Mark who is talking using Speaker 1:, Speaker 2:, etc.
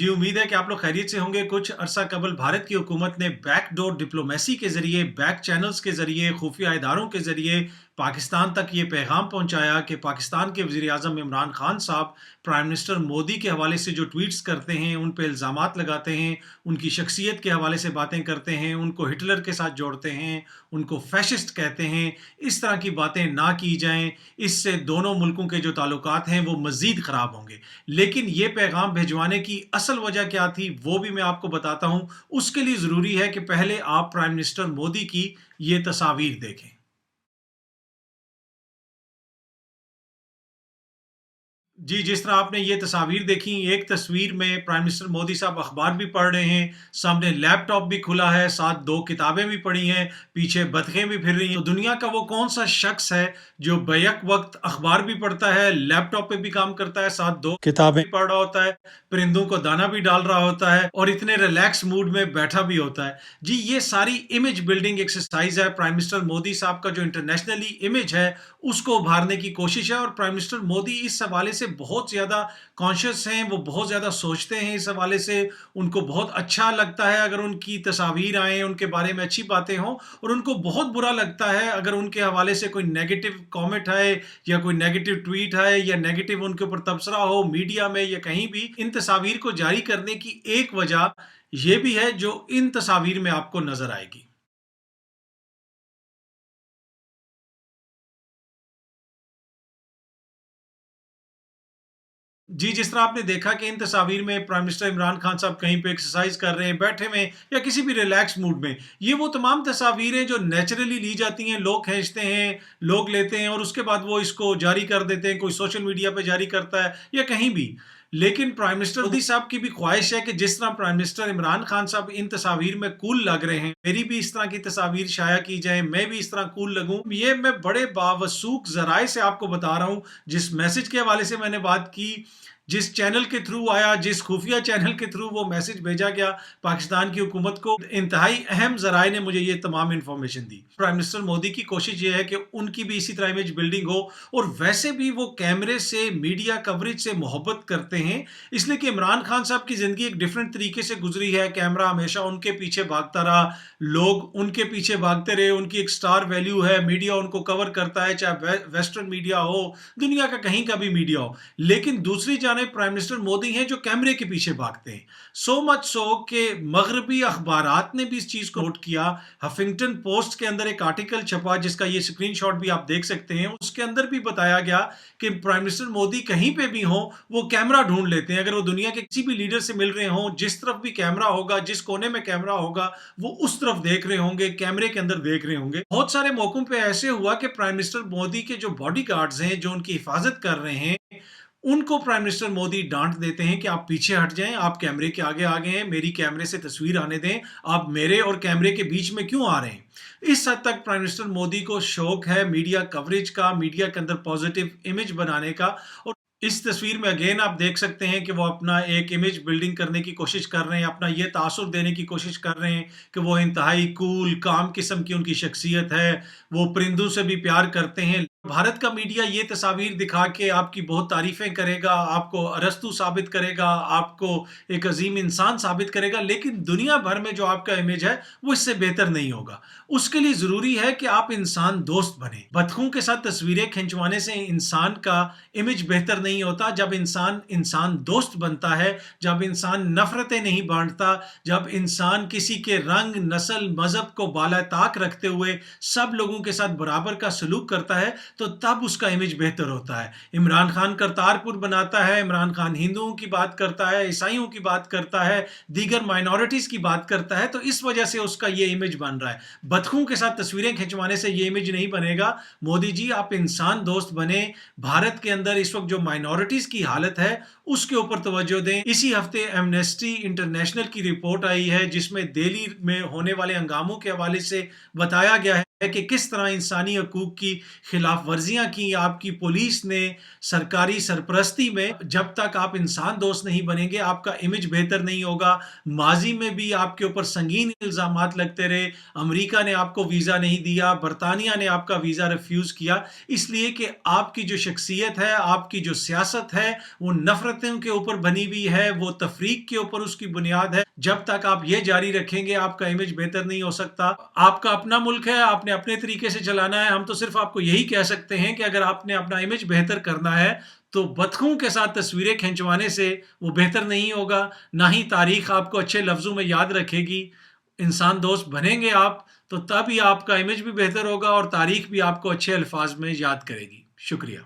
Speaker 1: जी, उम्मीद है कि आप लोग खैरियत से होंगे। कुछ अरसा कबल भारत की हुकूमत ने बैकडोर डिप्लोमेसी के ज़रिए, बैक चैनल्स के ज़रिए, खुफिया इदारों के ज़रिए पाकिस्तान तक ये पैगाम पहुँचाया कि पाकिस्तान के वज़ीर-ए-आज़म इमरान खान साहब प्राइम मिनिस्टर मोदी के हवाले से जो ट्वीट्स करते हैं, उन पे इल्ज़ामात लगाते हैं, उनकी शख्सियत के हवाले से बातें करते हैं, उनको हिटलर के साथ जोड़ते हैं, उनको फ़ैशिस्ट कहते हैं। इस तरह की बातें ना की जाएँ, इससे दोनों मुल्कों के जो ताल्लुकात हैं, वो मज़ीद ख़राब होंगे। लेकिन ये पैगाम भिजवाने की असल वजह क्या थी वो भी मैं आपको बताता हूं। उसके लिए ज़रूरी है कि पहले आप प्राइम मिनिस्टर मोदी की ये तस्वीर देखें। जी, जिस तरह आपने ये तस्वीर देखी, एक तस्वीर में प्राइम मिनिस्टर मोदी साहब अखबार भी पढ़ रहे हैं, सामने लैपटॉप भी खुला है, साथ 2 किताबें भी पड़ी हैं, पीछे बतखें भी फिर रही हैं। तो दुनिया का वो कौन-सा शख्स है जो बैक वक़्त अखबार भी पढ़ता है, लैपटॉप पे भी काम करता है, साथ 2 किताबें पढ़ रहा होता है, परिंदों को दाना भी डाल रहा होता है और इतने रिलैक्स मूड में बैठा भी होता है। जी, ये सारी इमेज बिल्डिंग एक्सरसाइज़ है। प्राइम मिनिस्टर मोदी साहब का जो इंटरनेशनली इमेज है, उसको उभारने की कोशिश है और प्राइम मिनिस्टर मोदी इस हवाले से बहुत ज़्यादा कॉन्शियस हैं, वो बहुत ज़्यादा सोचते हैं इस हवाले से। उनको बहुत अच्छा लगता है अगर उनकी तस्वीर आएँ, उनके बारे में अच्छी बातें हों, और उनको बहुत बुरा लगता है अगर उनके हवाले से कोई नेगेटिव कमेंट आए या कोई नेगेटिव ट्वीट आए या नेगेटिव उनके ऊपर तबसरा हो मीडिया में या कहीं भी। इन तस्वीर को जारी करने की एक वजह ये भी है जो इन तस्वीर में आपको नज़र आएगी। जी, जिस तरह आपने देखा कि इन तस्वीर में प्राइम मिनिस्टर इमरान खान साहब कहीं पे एक्सरसाइज कर रहे हैं, बैठे हुए हैं या किसी भी रिलैक्स मूड में। ये वो तमाम तस्वीरें जो नेचुरली ली जाती हैं, लोग खींचते हैं, लोग लेते हैं और उसके बाद वो इसको जारी कर देते हैं, कोई सोशल मीडिया पे जारी करता है या कहीं भी। लेकिन प्राइम मिनिस्टर मोदी साहब की भी ख्वाहिश है कि जिस तरह प्राइम मिनिस्टर इमरान खान साहब इन तस्वीर में कूल लग रहे हैं, मेरी भी इस तरह की तस्वीर शाया की जाए, मैं भी इस तरह कूल लगूं। ये मैं बड़े बावसूख ज़राए से आपको बता रहा हूं। जिस मैसेज के हवाले से मैंने बात की, जिस चैनल के थ्रू आया, जिस खुफिया चैनल के थ्रू वो मैसेज भेजा गया पाकिस्तान की हुकूमत को, इंतहाई अहम ज़राए ने मुझे ये तमाम इन्फॉर्मेशन दी। प्राइम मिनिस्टर मोदी की कोशिश ये है कि उनकी भी इसी तरह इमेज बिल्डिंग हो, और वैसे भी वो कैमरे से, मीडिया कवरेज से मोहब्बत करते हैं, इसलिए कि इमरान खान साहब की ज़िंदगी एक डिफरेंट तरीके से गुजरी है। कैमरा हमेशा उनके पीछे भागता रहा, लोग उनके पीछे भागते रहे, उनकी एक स्टार वैल्यू है, मीडिया उनको कवर करता है, चाहे वेस्टर्न मीडिया हो, दुनिया का कहीं का भी मीडिया हो। लेकिन दूसरी जानिब प्राइम मिनिस्टर मोदी हैं जो कैमरे के पीछे भागते हैं। सो मच सो कि मगरबी अखबारात ने भी इस चीज को नोट किया। हफिंगटन पोस्ट के अंदर एक आर्टिकल छपा जिसका ये स्क्रीनशॉट भी आप देख सकते हैं। उसके अंदर भी बताया गया कि प्राइम मिनिस्टर मोदी कहीं पे भी हो, वो कैमरा ढूंढ लेते हैं। अगर वो दुनिया के किसी भी लीडर से मिल रहे हो, जिस तरफ भी कैमरा होगा, जिस कोने में कैमरा होगा, वो उस तरफ देख रहे होंगे, कैमरे के अंदर देख रहे होंगे। बहुत सारे मौकों पे ऐसे हुआ कि प्राइम मिनिस्टर मोदी के जो बॉडी गार्ड्स हैं, जो उनकी हिफाजत कर रहे हैं, उनको प्राइम मिनिस्टर मोदी डांट देते हैं कि आप पीछे हट जाएं, आप कैमरे के आगे आ गए हैं, मेरी कैमरे से तस्वीर आने दें, आप मेरे और कैमरे के बीच में क्यों आ रहे हैं। इस हद तक प्राइम मिनिस्टर मोदी को शौक है मीडिया कवरेज का, मीडिया के अंदर पॉजिटिव इमेज बनाने का। और इस तस्वीर में अगेन आप देख सकते हैं कि वो अपना एक इमेज बिल्डिंग करने की कोशिश कर रहे हैं, अपना ये तासुर देने की कोशिश कर रहे हैं कि वो इंतहाई कूल काम किस्म की उनकी शख्सियत है, वो परिंदों से भी प्यार करते हैं। भारत का मीडिया ये तस्वीर दिखा के आपकी बहुत तारीफें करेगा, आपको अरस्तू साबित करेगा, आपको एक अजीम इंसान साबित करेगा, लेकिन दुनिया भर में जो आपका इमेज है वो इससे बेहतर नहीं होगा। उसके लिए जरूरी है कि आप इंसान दोस्त बने। बतखों के साथ तस्वीरें खिंचवाने से इंसान का इमेज बेहतर नहीं होता। जब इंसान इंसान दोस्त बनता है, जब इंसान नफरतें नहीं बांटता, जब इंसान किसी के रंग, नस्ल, मजहब को बाला ताक रखते हुए सब लोगों के साथ बराबर का सलूक करता है, तो तब उसका इमेज बेहतर होता है। इमरान खान करतारपुर बनाता है, इमरान खान हिंदुओं की बात करता है, ईसाइयों की बात करता है, दीगर माइनॉरिटीज की बात करता है, तो इस वजह से उसका ये इमेज बन रहा है। बतखों के साथ तस्वीरें खिंचवाने से ये इमेज नहीं बनेगा। मोदी जी, आप इंसान दोस्त बने। भारत के अंदर इस वक्त जो माइनॉरिटीज की हालत है उसके ऊपर तवज्जो दें। इसी हफ्ते एमनेस्टी इंटरनेशनल की रिपोर्ट आई है जिसमें दिल्ली में होने वाले हंगामों के हवाले से बताया गया है ہے کہ کس طرح انسانی حقوق کی خلاف ورزیاں کی آپ کی پولیس نے سرکاری سرپرستی میں۔ جب تک آپ انسان دوست نہیں بنیں گے آپ کا امیج بہتر نہیں ہوگا۔ ماضی میں بھی آپ کے اوپر سنگین الزامات لگتے رہے، امریکہ نے آپ کو ویزا نہیں دیا، برطانیہ نے آپ کا ویزا ریفیوز کیا، اس لیے کہ آپ کی جو شخصیت ہے، آپ کی جو سیاست ہے وہ نفرتوں کے اوپر بنی ہوئی ہے، وہ تفریق کے اوپر اس کی بنیاد ہے۔ جب تک آپ یہ جاری رکھیں گے آپ کا امیج بہتر نہیں ہو سکتا۔ آپ کا اپنا ملک ہے، آپ نے اپنے طریقے سے چلانا ہے، ہم تو صرف آپ کو یہی کہہ سکتے ہیں کہ اگر آپ نے اپنا امیج بہتر کرنا ہے تو بطخوں کے ساتھ تصویریں کھنچوانے سے وہ بہتر نہیں ہوگا، نہ ہی تاریخ آپ کو اچھے لفظوں میں یاد رکھے گی۔ انسان دوست بنیں گے آپ تو تب ہی آپ کا امیج بھی بہتر ہوگا اور تاریخ بھی آپ کو اچھے الفاظ میں یاد کرے گی۔ شکریہ۔